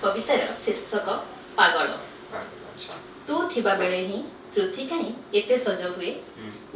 कवितार शीर्षक पागल। अच्छा तू थिबा बेले ही पृथ्वी काई एते सज हुए,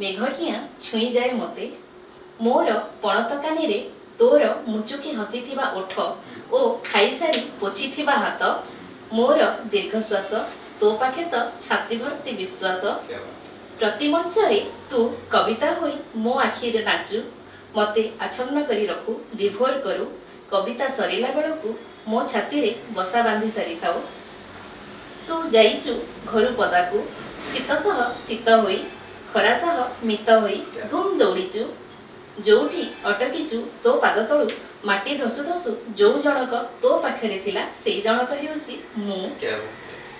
मेघकिया छुई जाए मते, मोर पणत कानी तोर मुचुकी हसीथिबा ओठ ओ खाईसारी पोछिथिबा हाथ, मोर दीर्घश्वास तो पाखे तो छाती भर्ती विश्वास। प्रति मंचरे तू कविता होई मो आखिरे नाचु, मते आच्छन्न करी रखु विभोर करू, कविता सरिला बेलकु मो छाती रे बसा बांधी सारी थाउ। तू जाइचु घरु पदाकु शीत सह शीत होई, खरा सह मित होई धूम दौड़ीचु, जोठी अटकीचु तो पाद तळु माटी धसु धसु जो जनक तो पाखरे थिला सेई जनक हेउची मु।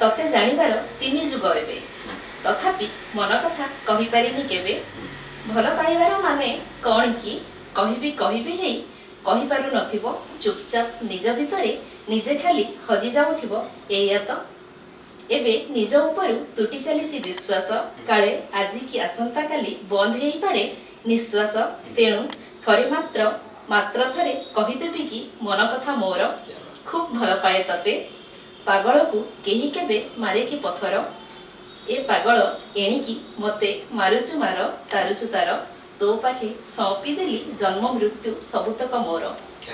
तते जानिबार तीनी जुग एबे, तथापि मन कथा कहि पारिनी केबे, भल पाइबार माने कौन कि कहिबी कहिबी हेई कहि पारु नथिबो, चुपचाप निज भितरे निजे खाली हजी जाउथिबो एया तो। एबे निज उपरु तुटी चलीची विश्वास, काले आजि कि आसंता काली बंद हेई पारे निश्वास, तेणु थरे मात्र थरे कहिदेबी कि मन कथा मोर, खूब भल पाए तते, पागल को केही केबे मारे कि पथर, ए पागल एणिकी मते मारुचु मार तारुचु तार, तो पाखे सौंपी देली जन्म मृत्यु सबुतक मोर,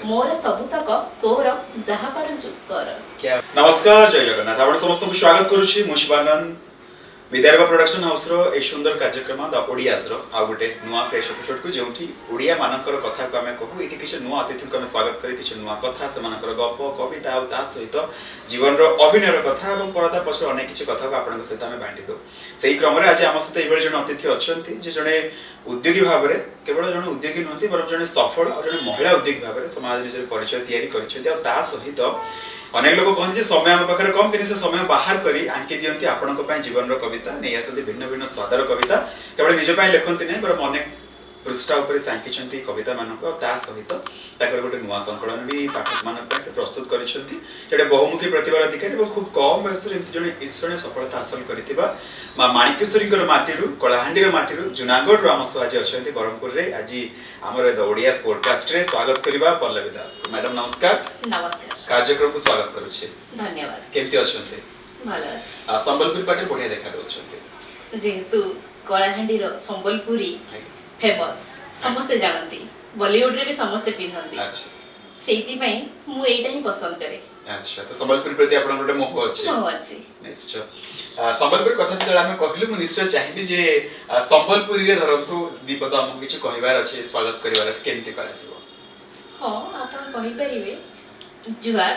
मोर सबुतक तोर जहा पारुचु कर। नमस्कार, जय जगन्नाथ। आपण समस्त को स्वागत करूची मु शिवानंद विद्यारंभ प्रोडक्शन हाउस रो ए सुंदर कार्यक्रम द ओडियाज रो आ गोटे नुआ फ्रेश एपिसोड को जेउठी ओडिया मानकर कथा को हमें कहू, एठी किछ नुआ अतिथि को हमें स्वागत करी किछ नुआ कथा से मानकर गप कविता आ ता सहित जीवन रो अभिनय रो कथा एवं परदा पछ अनेक किछ कथा को आपन सहित हमें बांटी दो। सेही क्रम रे आज हम सहित एबे जण अतिथि अछंती जे जणे उद्योगी भाव रे, केवल जण उद्योगी नहंती बरम जणे सफल और जणे महिला उद्योगी भाव रे समाज निजे परिचय तयारी करिसेंती। आ ता सहित अनेक लोग कहते समय आम पाखे कम कि समय बाहर करी आंकी दियंती आपनक पय जीवन रो कविता नहीं आसती, भिन्न भिन्न स्वादर कविता केवल निज पय लेखंती नहीं बरम अनेक पृष्ठा ऊपर से आंकीचंती कविता मानक। ता सहित ताकर गोटे नुआ संकलन भी पाठक मानक पय से प्रस्तुत करिसंती, जेडे बहुमुखी प्रतिभा अधिकारी और खूब कम बयस रे एंती जने ईर्षणीय सफलता हासिल करथिबा मा माणिकेश्वरीकर माटीरु कलाहांडीर माटीरु जुनागढ़ रो आम आज अछंती बरहमपुर रे। आज हमर द ओडिया पॉडकास्ट रे स्वागत करबा पल्लवी दास। मैडम नमस्कार। नमस्कार। कार्यक्रम को स्वागत करूछे। धन्यवाद। केमती अछंती? भलो अछि। संबलपुर पाटे बढ़िया देखा रहउछंती, जेहेतु कलाहांडीर संबलपुरी फेमस समस्त जानती, बॉलीवुड रे भी समस्त पिनहंती। अच्छा सेति पई मु एटा ही पसंद करे। अच्छा तो संबलपुर प्रति आपन गोटे मोह अछि? मोह अछि निश्चय। संबलपुर कथा जला हम कहलु मु निश्चय चाहिबी जे संबलपुरी रे धरंतु दीपद हमकु किछ कहिबार अछि, स्वागत करिवार अछि, केमती करा जिवो? हां आपन कहि परिबे जुहार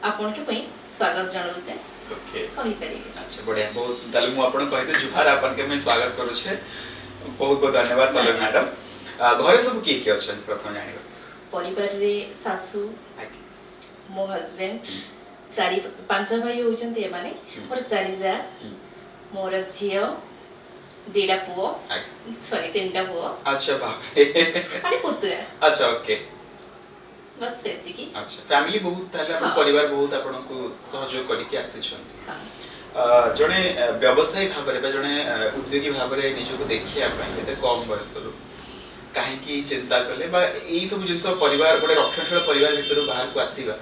आपन के पई स्वागत जणाउ छे। ओके कहि परिबे। अच्छा बढ़िया, बहुत ताले मु आपन कहिते जुहार आपन के मैं स्वागत करू छे। बहुत बहुत धन्यवाद पल्लवी मैडम। घरे सब की अछन प्रथम जानिबा? परिवार रे सासू मो हस्बैंड चारि पांच भाई होचंती ए माने मोर चारि जा मोर झियो दिडा पुओ सॉरी तीनटा पुओ। अच्छा बाप रे अरे पुत्रा। अच्छा ओके बस सेति की। अच्छा फैमिली बहुत ताले अपन परिवार बहुत आपन को सहयोग करी के आसी छथि। जने व्यवसायी भाव रे जने उद्योगी भाव रे निजो को देखिया पय एते कम बयस रो काहे की चिंता करले बा एई सब जिंस परिवार गोटे रक्षणशील परिवार भितर बाहर को आसीबा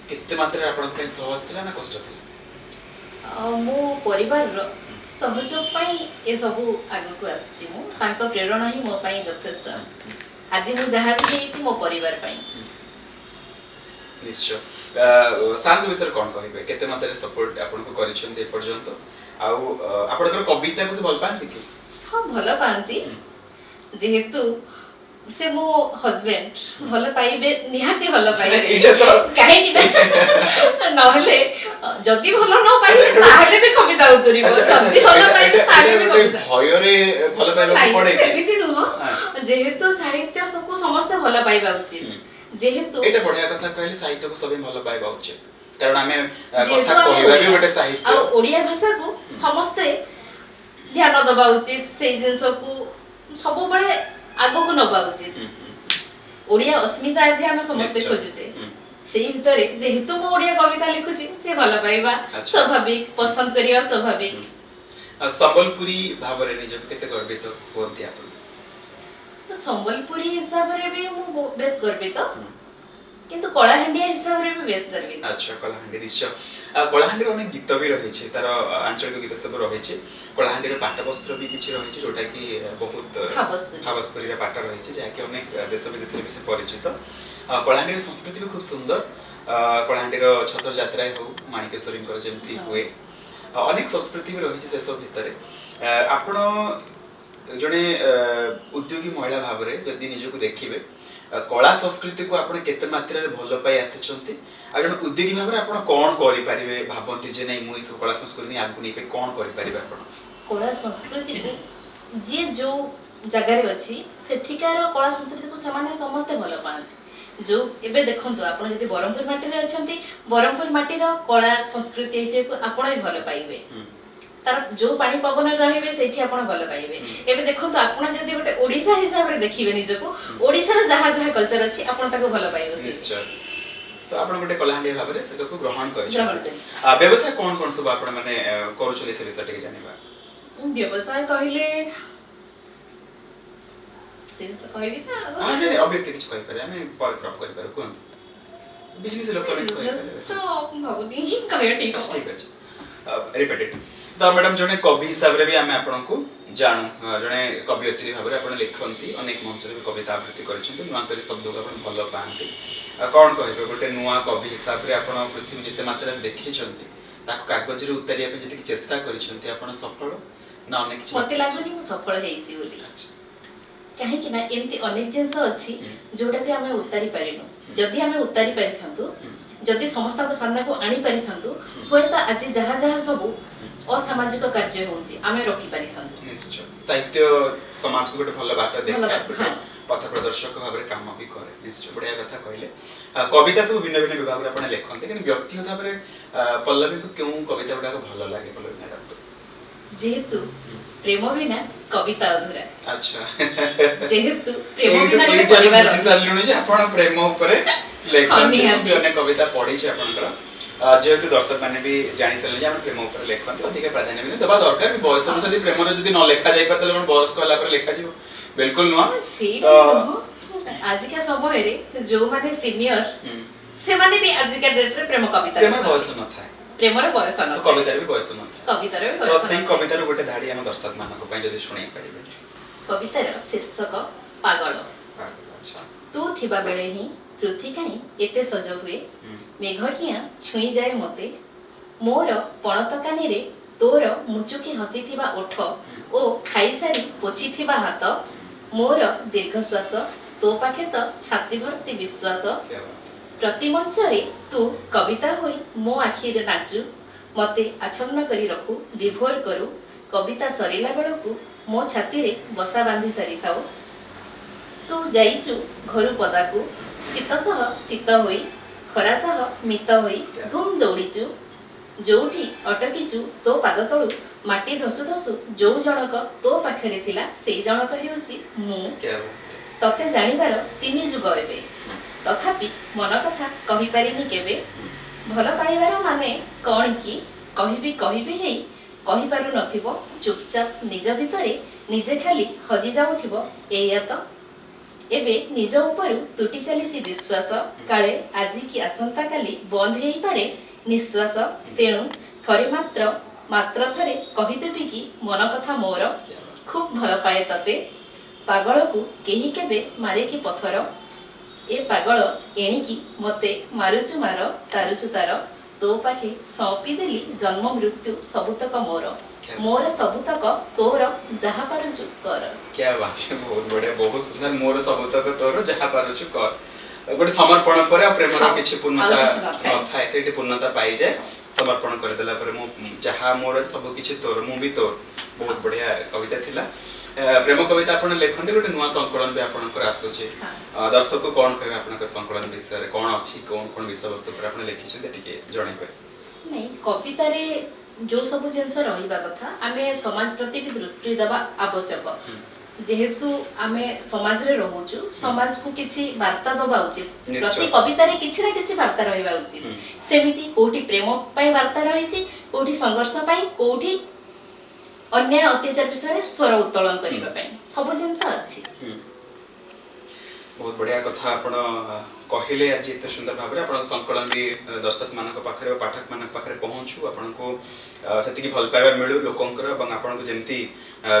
केते मात्रा आपन के सहज थिला ना कष्ट थिला? मो परिवार रो सहयोग पई ए सब आगु को आछि, मु तांको प्रेरणा ही मो पई यथेष्ट। आज मु जहा भी हेछि मो परिवार पई। निश्चय। साल विषय कोन कहिबे केते मात्रा सपोर्ट आपन को करिछन ए पर्यंत आ आपन कविता को भल पांती कि? हां भल पांती, जेहेतु से मो हस्बैंड भल पाइबे निहाती भल पाइबे काहे कि नहले जदी भल न पाइबे ताहले भी कविता उतरिबो, जदी भल पाइबे ताहले भी कविता भय रे भल पाइबा पड़े सेमिति न। जेहेतु साहित्य सबको समस्त भल पाइबा उचित, जेहेतु एटा बढ़िया कथा कहले साहित्य को सबै भल पाइबा उचित, कारण हमें कथा कहबा भी गोटे साहित्य आ ओडिया भाषा को समस्त ध्यान दबा उचित, से जिंस को सब बळे आगो को नबा उचित। ओडिया अस्मिता आज हम समस्त खोजुचे, सेही भितरे जेहेतु मो ओडिया कविता लिखुची से भल पाइबा स्वाभाविक, पसंद करिया स्वाभाविक। संबलपुरी भाव रे निज केते गर्वित होंती आपन? संबलपुरी हिसाब रे भी मु बेस गर्वित, କିନ୍ତୁ କଳାହାଣ୍ଡିଆ ହିସାବରେ ବି ବେଶ ଗର୍ବିତ। ଆଚ୍ଛା କଳାହାଣ୍ଡି ନିଶ୍ଚୟ କଳାହାଣ୍ଡିର ଅନେକ ଗୀତ ବି ରହିଛି ତାର ଆଞ୍ଚଳିକ ଗୀତ ସବୁ ରହିଛି କଳାହାଣ୍ଡିର ପାଟବସ୍ତ୍ର ବି କିଛି ରହିଛି ଯୋଉଟା କି ବହୁତ ହାବସପୁରୀର ପାଟ ରହିଛି ଯାହାକି ଅନେକ ଦେଶ ବିଦେଶରେ ବି ସେ ପରିଚିତ କଳାହାଣ୍ଡିର ସଂସ୍କୃତି ବି ଖୁବ ସୁନ୍ଦର କଳାହାଣ୍ଡିର ଛତ୍ର ଯାତ୍ରା ହଉ ମାଣିକେଶ୍ୱରୀଙ୍କର ଯେମିତି ହୁଏ ଅନେକ ସଂସ୍କୃତି ବି ରହିଛି ସେସବୁ ଭିତରେ ଆପଣ ଜଣେ ଉଦ୍ୟୋଗୀ ମହିଳା ଭାବରେ ଯଦି ନିଜକୁ ଦେଖିବେ କଳା ସଂସ୍କୃତିକୁ ଆପଣ କେତେ ମାତ୍ରାରେ ଭଲ ପାଇ ଆସିଛନ୍ତି ଆଉ ଜଣେ ଉଦ୍ୟୋଗୀ ଭାବରେ ଆପଣ କ'ଣ କରିପାରିବେ ଭାବନ୍ତି ଯେ ନାଇଁ ମୁଁ ଏସବୁ କଳା ସଂସ୍କୃତି ଆଗକୁ ନେଇକି କ'ଣ କରିପାରିବେ ଆପଣ କଳା ସଂସ୍କୃତିକୁ ଯିଏ ଯୋଉ ଜାଗାରେ ଅଛି ସେଠିକାର କଳା ସଂସ୍କୃତିକୁ ସେମାନେ ସମସ୍ତେ ଭଲ ପାଆନ୍ତି ଯୋଉ ଏବେ ଦେଖନ୍ତୁ ଆପଣ ଯଦି ବ୍ରହ୍ମପୁର ମାଟିରେ ଅଛନ୍ତି ବ୍ରହ୍ମପୁର ମାଟିର କଳା ସଂସ୍କୃତି ଆପଣ ବି ଭଲ ପାଇବେ ତାର ଯୋଉ ପାଣି ପବନରେ ରହିବେ ସେଇଠି ଆପଣ ଭଲ ପାଇବେ ଏବେ ଦେଖନ୍ତୁ ଆପଣ ଯଦି ଗୋଟେ ଓଡ଼ିଶା ହିସାବରେ ଦେଖିବେ ନିଜକୁ ଓଡ଼ିଶାର ଯାହା ଯାହା କଲଚର ଅଛି ଆପଣ ତାକୁ ଭଲ ପାଇବେ ନିଶ୍ଚୟ ତ ଆପଣ ଗୋଟେ କଳାହାଣ୍ଡିଆ ଭାବରେ ସେଟାକୁ ଗ୍ରହଣ କରିଛନ୍ତି ବ୍ୟବସାୟ କ'ଣ କ'ଣ ସବୁ ଆପଣ ମାନେ କରୁଛନ୍ତି ସେ ବିଷୟ ଟିକେ ଜାଣିବା ବ୍ୟବସାୟ କହିଲେ ସେ କହିବି ନା ଅବଭିୟସଲି କିଛି କହିପାରିବେ ଆମେ ପରେ କ୍ରପ କରିପାରିବୁ କୁହନ୍ତୁ ବିଜନେସ୍ ଇଲେକ୍ଟ୍ରୋନିକ୍ସ କହିପାରିବେ ତ ଭାବୁନି କହିବା ଠିକ ଅଛି ରିପିଟେଡ୍ ତ ମ୍ୟାଡାମ ଜଣେ କବି ହିସାବରେ ବି ଆମେ ଆପଣଙ୍କୁ ଜାଣୁ ଜଣେ କବିୟତ୍ରୀ ଭାବରେ ଆପଣ ଲେଖନ୍ତି ଅନେକ ମଞ୍ଚରେ ବି କବିତା ଆବୃତ୍ତି କରିଛନ୍ତି ନୂଆ କରି ଶବ୍ଦକୁ ଆପଣ ଭଲ ପାଆନ୍ତି କ'ଣ କହିବେ ଗୋଟେ ନୂଆ କବି ହିସାବରେ ଆପଣ ପୃଥିବୀ ଯେତେ ମାତ୍ରାରେ ଦେଖିଛନ୍ତି ତାକୁ କାଗଜରେ ଉତାରିବା ପାଇଁ ଯେତିକି ଚେଷ୍ଟା କରିଛନ୍ତି ଆପଣ ସଫଳ ନା ଅନେକ କିଛି ମତେ ଲାଗୁନି ମୁଁ ସଫଳ ହେଇଛି ବୋଲି କାହିଁକି ନା ଏମିତି ଅନେକ ଜିନିଷ ଅଛି ଯୋଉଟା ବି ଆମେ ଉତାରି ପାରିନୁ ଯଦି ଆମେ ଉତାରି ପାରିଥାନ୍ତୁ ଯଦି ସମସ୍ତଙ୍କ ସାମ୍ନାକୁ ଆଣି ପାରିଥାନ୍ତୁ ହୁଏତ ଆଜି ଯାହା ଯାହା ସବୁ ଅସାମାଜିକ କାର୍ଯ୍ୟ ହେଉଛି ଆମେ ରୋକି ପାରିଥାନ୍ତୁ ନିଶ୍ଚୟ ସାହିତ୍ୟ ସମାଜକୁ ଗୋଟେ ଭଲ ବାଟ ଦେଖାଏ ପଥ ପ୍ରଦର୍ଶକ ଭାବରେ କାମ ବି କରେ ନିଶ୍ଚୟ ବଢିଆ କଥା କହିଲେ କବିତା ସବୁ ଭିନ୍ନ ଭିନ୍ନ ବିଭାଗରେ ଆପଣ ଲେଖନ୍ତି କିନ୍ତୁ ବ୍ୟକ୍ତିଗତ ଭାବରେ ପଲ୍ଲବୀଙ୍କୁ କେଉଁ କବିତା ଗୁଡାକ ଭଲ ଲାଗେ ପଲ୍ଲବୀ ମ୍ୟାଡାମ ଯେହେତୁ ପ୍ରେମ ବିନା କବିତା ଅଧୁରା ଆଚ୍ଛା ଯେହେତୁ ପ୍ରେମ ବିନା ଗୋଟେ ପରିବାର ବୁଝିସାରିଲୁଣି ଯେ ଆପଣ ପ୍ରେମ ଉପରେ ଲେଖନ୍ତି ଅନେକ କବିତା ପଢିଛି ଆପଣଙ୍କର ଯେହେତୁ ଦର୍ଶକ ମାନେ ବି ଜାଣି ସାରିଲେ ଯେ ଆମେ ପ୍ରେମ ଉପରେ ଲେଖନ୍ତି ଅଧିକ ପ୍ରାଧାନ୍ୟ ବି ଦେବା ଦରକାର ବୟସ ଅନୁସାରେ ପ୍ରେମର ଯଦି ନ ଲେଖା ଯାଇପାରେ ତାହେଲେ କ'ଣ ବୟସ୍କ ହେଲା ପରେ ଲେଖାଯିବ ବିଲକୁଲ ନୁହଁ ଆଜିକା ସମୟରେ ଯୋଉମାନେ ସିନିୟର ସେମାନେ ବି ଆଜିକା ଡେଟରେ ପ୍ରେମ କବିତା ବୟସ ନଥାଏ ପ୍ରେମର ବୟସ ନଥାଏ କବିତାର ବି ବୟସ ନଥାଏ କବିତାର ବି ବୟସ ସେଇ କବିତାର ଗୋଟେ ଧାଡି ଆମ ଦର୍ଶକ ମାନଙ୍କ ପାଇଁ ଯଦି ଶୁଣେଇ ପାରିବେ କବିତାର ଶୀର୍ଷକ ପାଗଳ ତୁ ଥିବା ବେଳେ ହିଁ ପୃଥ୍ୱୀ କାହିଁ ଏତେ ସଜ ହୁଏ ମେଘ କିଆଁ ଛୁଇଁ ଯାଏ ମତେ ମୋର ପଣତ କାନିରେ ତୋର ମୁଚୁକି ହସିଥିବା ଓଠ ଓ ଖାଇସାରି ପୋଛିଥିବା ହାତ ମୋର ଦୀର୍ଘଶ୍ୱାସ ତୋ ପାଖେ ତ ଛାତି ଭର୍ତ୍ତି ବିଶ୍ୱାସ ପ୍ରତି ମଞ୍ଚରେ ତୁ କବିତା ହୋଇ ମୋ ଆଖିରେ ନାଚୁ ମତେ ଆଚ୍ଛନ୍ନ କରି ରଖୁ ବିଭୋର କରୁ କବିତା ସରିଲା ବେଳକୁ ମୋ ଛାତିରେ ବସା ବାନ୍ଧି ସାରିଥାଉ ତୁ ଯାଇଛୁ ଘରୁ ପଦାକୁ ଶୀତ ସହ ଶୀତ ହୋଇ ଖରା ସହ ମିତ ହୋଇ ଧୁମ୍ ଦୌଡ଼ିଛୁ ଯୋଉଠି ଅଟକିଛୁ ତୋ ପାଦ ତଳୁ ମାଟି ଧସୁ ଧସୁ ଯୋଉ ଜଣକ ତୋ ପାଖରେ ଥିଲା ସେଇ ଜଣକ ହେଉଛି ମୁଁ ତତେ ଜାଣିବାର 3 ଯୁଗ ଏବେ ତଥାପି ମନ କଥା କହିପାରିନି କେବେ ଭଲ ପାଇବାର ମାନେ କ'ଣ କି କହିବି କହିବି ହେଇ କହିପାରୁ ନଥିବ ଚୁପଚାପ ନିଜ ଭିତରେ ନିଜେ ଖାଲି ହଜି ଯାଉଥିବ ଏଇଆ ତ ଏବେ ନିଜ ଉପରୁ ତୁଟି ଚାଲିଛି ବିଶ୍ୱାସ କାଳେ ଆଜି କି ଆସନ୍ତା କାଲି ବନ୍ଦ ହେଇପାରେ ନିଶ୍ୱାସ ତେଣୁ ଥରେ ମାତ୍ର ଥରେ କହିଦେବି କି ମନ କଥା ମୋର ଖୁବ୍ ଭଲ ପାଏ ତତେ ପାଗଳକୁ କେହି କେବେ ମାରେ କି ପଥର ଏ ପାଗଳ ଏଣିକି ମତେ ମାରୁଛୁ ମାର ତାରୁଛୁ ତାର ତୋ ପାଖେ ସौंपी ଦେଲି ଜନ୍ମ ମୃତ୍ୟୁ ସବୁତକ ମୋର ସବୁତକ ତୋର ଯାହା ପାରୁଛୁ କର क्या बात है बहुत बढ़िया बहुत सुंदर मोर सबतक तोर जहा पारुछु कर गोटे समर्पण पर प्रेमर किछि पूर्णता नथाय सेठी पूर्णता पाई जाय समर्पण कर देला पर मु जहा मोर सब किछि तोर मु भी तोर बहुत बढ़िया कविता थिला प्रेम कविता आपण लेखन्ते गोटे नुवा संकलन भी आपनकर आसुछि दर्शक को कोन कहबे आपनकर संकलन विषय कोन अछि कोन कोन विषय वस्तु पर आपण लेखि छि टिके जणे पे नहीं कविता रे जो सब जिनस रहिबा कथा आमे समाज प्रति भी दृष्टि देबा आवश्यक जेहेतु आमे समाज रे रहउछु समाज को किछि वार्ता दबा उचित प्रति कविता रे किछि ना किछि वार्ता रहिबा उचित सेमिति कोठी प्रेम पई वार्ता रहिछि कोठी संघर्ष पई कोठी अन्याय अत्याचार विषय रे स्वर उत्तोलन करिबा पई सब जिनस अछि बहुत बढ़िया कथा आपण କହିଲେ ଆଜି ଏତେ ସୁନ୍ଦର ଭାବରେ ଆପଣଙ୍କ ସଂକଳନ ବି ଦର୍ଶକ ମାନଙ୍କ ପାଖରେ ପାଠକ ମାନଙ୍କ ପାଖରେ ପହଞ୍ଚୁ ଆପଣଙ୍କୁ ସେତିକି ଭଲ ପାଇବା ମିଳୁ ଲୋକଙ୍କର ଏବଂ ଆପଣଙ୍କୁ ଯେମିତି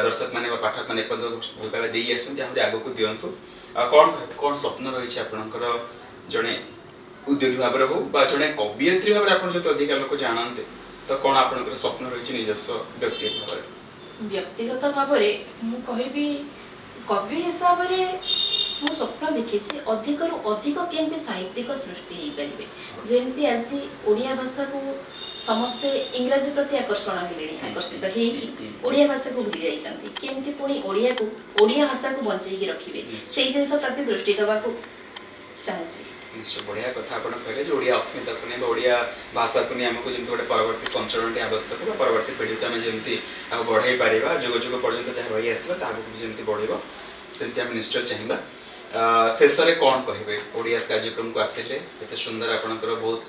ଦର୍ଶକ ମାନେ ବା ପାଠକ ମାନେ ଭଲ ପାଇବା ଦେଇ ଆସନ୍ତି ଆହୁରି ଆଗକୁ ଦିଅନ୍ତୁ। କ'ଣ କ'ଣ ସ୍ୱପ୍ନ ରହିଛି ଆପଣଙ୍କର ଜଣେ ଉଦ୍ୟୋଗୀ ଭାବରେ ହଉ ବା ଜଣେ କବିୟତ୍ରୀ ଭାବରେ ଆପଣ ଯଦି ଅଧିକା ଲୋକ ଜାଣନ୍ତି ତ କ'ଣ ଆପଣଙ୍କର ସ୍ୱପ୍ନ ରହିଛି ନିଜସ୍ୱ ବ୍ୟକ୍ତିଗତ ଭାବରେ? ବ୍ୟକ୍ତିଗତ ଭାବରେ ମୁଁ କହିବି କବି ହିସାବରେ ମୁଁ ସ୍ୱପ୍ନ ଦେଖିଛି ଅଧିକରୁ ଅଧିକ କେମିତି ସାହିତ୍ୟିକ ସୃଷ୍ଟି ହେଇପାରିବେ। ଯେମିତି ଆଜି ଓଡ଼ିଆ ଭାଷାକୁ ସମସ୍ତେ ଇଂରାଜୀ ପ୍ରତି ଆକର୍ଷଣ ହେଲେଣି, ଆକର୍ଷିତ ହେଇକି ଓଡ଼ିଆ ଭାଷାକୁ ଭୁଲି ଯାଇଛନ୍ତି। କେମିତି ପୁଣି ଓଡ଼ିଆ ଭାଷାକୁ ବଞ୍ଚେଇକି ରଖିବେ ସେଇ ଜିନିଷ ପ୍ରତି ଦୃଷ୍ଟି ଦେବାକୁ ଚାହୁଁଛି। ନିଶ୍ଚୟ ବଢ଼ିଆ କଥା ଆପଣ କହିଲେ ଯେ ଓଡ଼ିଆ ଅସ୍ମିତାକୁ ନେଇ ବା ଓଡ଼ିଆ ଭାଷାକୁ ନେଇ ଆମକୁ ଯେମିତି ଗୋଟେ ପରବର୍ତ୍ତୀ ସଞ୍ଚରଣଟି ଆବଶ୍ୟକ ବା ପରବର୍ତ୍ତୀ ପିଢ଼ିକୁ ଆମେ ଯେମିତି ଆଉ ବଢ଼େଇ ପାରିବା ଯୁଗ ଯୁଗ ପର୍ଯ୍ୟନ୍ତ ଯାହା ରହି ଆସିଥିଲା ତାହାକୁ ବି ଯେମିତି ବଢ଼ିବ ସେମିତି ଆମେ ନିଶ୍ଚୟ ଚାହିଁବା। ଶେଷରେ କ'ଣ କହିବେ ଓଡ଼ିଆ କାର୍ଯ୍ୟକ୍ରମକୁ ଆସିଲେ? ଏତେ ସୁନ୍ଦର ଆପଣଙ୍କର ବହୁତ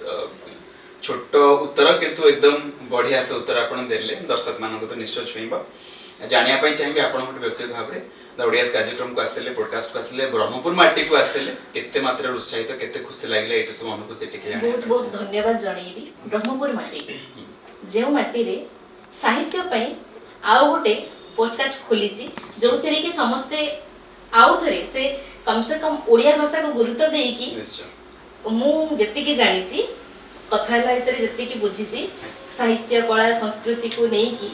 ଛୋଟ ଉତ୍ତର କିନ୍ତୁ ଏକଦମ ବଢ଼ିଆ ସେ ଉତ୍ତର ଆପଣ ଦେଲେ, ଦର୍ଶକମାନଙ୍କୁ ତ ନିଶ୍ଚୟ ଛୁଇଁବ। ଜାଣିବା ପାଇଁ ଚାହିଁବି ଆପଣ ଗୋଟେ ବ୍ୟକ୍ତିଗତ ଭାବରେ ଓଡ଼ିଆ କାର୍ଯ୍ୟକ୍ରମକୁ ଆସିଲେ, ପଡକାଷ୍ଟକୁ ଆସିଲେ, ବ୍ରହ୍ମପୁର ମାଟିକୁ ଆସିଲେ କେତେ ମାତ୍ରାରେ ଉତ୍ସାହିତ କେତେ ଖୁସି ଲାଗିଲା ଏଇଟା ସବୁ ଅନୁଭୂତି ଟିକେ ବହୁତ ବହୁତ ଧନ୍ୟବାଦ ଜଣେଇବି। ବ୍ରହ୍ମପୁର ମାଟି ଯେଉଁ ମାଟିରେ ସାହିତ୍ୟ ପାଇଁ ଆଉ ଗୋଟେ ପଡକାଷ୍ଟ ଖୋଲିଛି ଯୋଉଥିରେ କି ସମସ୍ତେ ଆଉ ଥରେ ସେ କମ୍ ସେ କମ୍ ଓଡ଼ିଆ ଭାଷାକୁ ଗୁରୁତ୍ୱ ଦେଇକି ମୁଁ ଯେତିକି ଜାଣିଛି କଥା ହେଲା ଭିତରେ ଯେତିକି ବୁଝିଛି ସାହିତ୍ୟ କଳା ସଂସ୍କୃତିକୁ ନେଇକି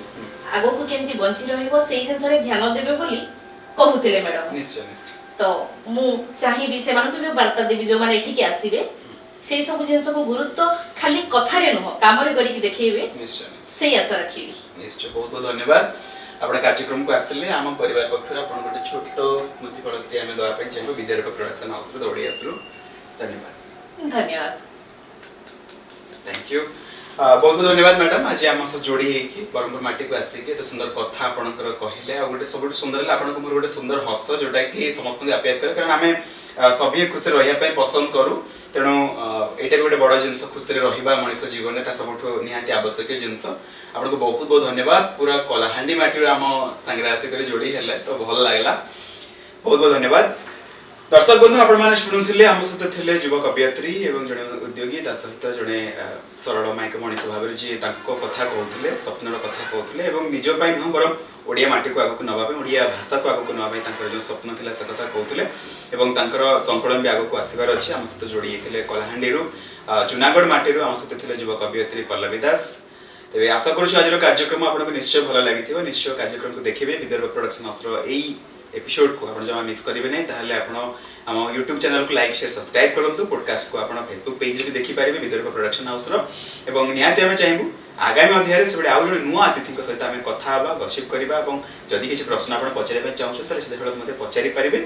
ଆଗକୁ କେମିତି ବଞ୍ଚି ରହିବ ସେଇ ଜିନିଷରେ ଧ୍ୟାନ ଦେବେ ବୋଲି କହୁଥିଲେ ମ୍ୟାଡାମ। ତ ମୁଁ ଚାହିଁବି ସେମାନଙ୍କୁ ବି ବାର୍ତ୍ତା ଦେବି ଯୋଉମାନେ ଏଠିକି ଆସିବେ ସେଇ ସବୁ ଜିନିଷକୁ ଗୁରୁତ୍ୱ ଖାଲି କଥାରେ ନୁହଁ କାମରେ କରିକି ଦେଖେଇବେ ସେଇ ଆଶା ରଖିବି। ନିଶ୍ଚୟ ବହୁତ ବହୁତ ଧନ୍ୟବାଦ। ଆପଣ କାର୍ଯ୍ୟକ୍ରମକୁ ଆସିଲେ ଆମ ପରିବାର ପକ୍ଷରୁ ଆପଣ ଗୋଟେ ଛୋଟ ସ୍ମୃତି ଫଳକଟି ଆମେ ଦେବା ପାଇଁ ଚାହିଁବୁ ବିଦ୍ୟାରୂପ ପ୍ରଡକ୍ସନ ହାଉସରୁ ଓଡ଼ିଆସରୁ। ଧନ୍ୟବାଦ। ଧନ୍ୟବାଦ। Thank you. बहुत बहुत धन्यवाद मैडम आज आम सह जोड़ी होगी ब्रह्मपुर माटी को आसिक एत सुंदर कथा आपंकर कहले आ गोटे सब सुंदर है आपको मोर गोटे सुंदर हस जोटा कि समस्त आप्यायित करे कारण आम सभी खुशी रहा पसंद करूँ तेणु यहाँ भी गोटे बड़ जिनस खुशी रहा मनुष्य जीवन में सब निहाती आवश्यक जिनस आपको बहुत बहुत धन्यवाद। पूरा कलाहांडी माटी आम सांगे आसिक जोड़ी है तो भल लगला बहुत बहुत धन्यवाद। दर्शक बंधु आपण मैंने शुणुले आम सहित थे युव कवियत्री एवं जड़े उद्योगी सहित जड़े सरल माइक मनीष भाव जी कथा कहते स्वप्नर कथा कहते निजपाई नुह बर ओडिया माटी को आगक नापी ओडिया भाषा को आगक नापी जो स्वप्न था से कथा कहते संकलन भी आगक आसबार अच्छे आम सहित जोड़ी होते कलाहांडी जूनागढ़ माटी आम सहित थे युव कवियत्री पल्लवी दास। तेज आशा करुँ आज कार्यक्रम आपको निश्चय भल लगी निश्चय कार्यक्रम को देखिए विदर्भ प्रोडक्शन हाउसर यही एपिसोड को आप जमा मिस करेंगे नहीं ताहले आपण आम यूट्यूब चैनल को लाइक शेयर सब्सक्राइब करूँ पॉडकास्ट को आप फेसबुक पेज भी देखिपारे विदर्भ प्रोडक्शन हाउसर निहाती आम चाहूँ आगामी अध्याय से आउ जो नुआ अतिथि सहित आम कथा गसिप करवा जदि किसी प्रश्न आप पचारे चाहूँ से मत पचारि पारे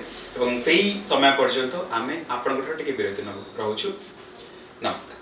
से समय पर्यंत आम आपण विरति रोचु। नमस्कार।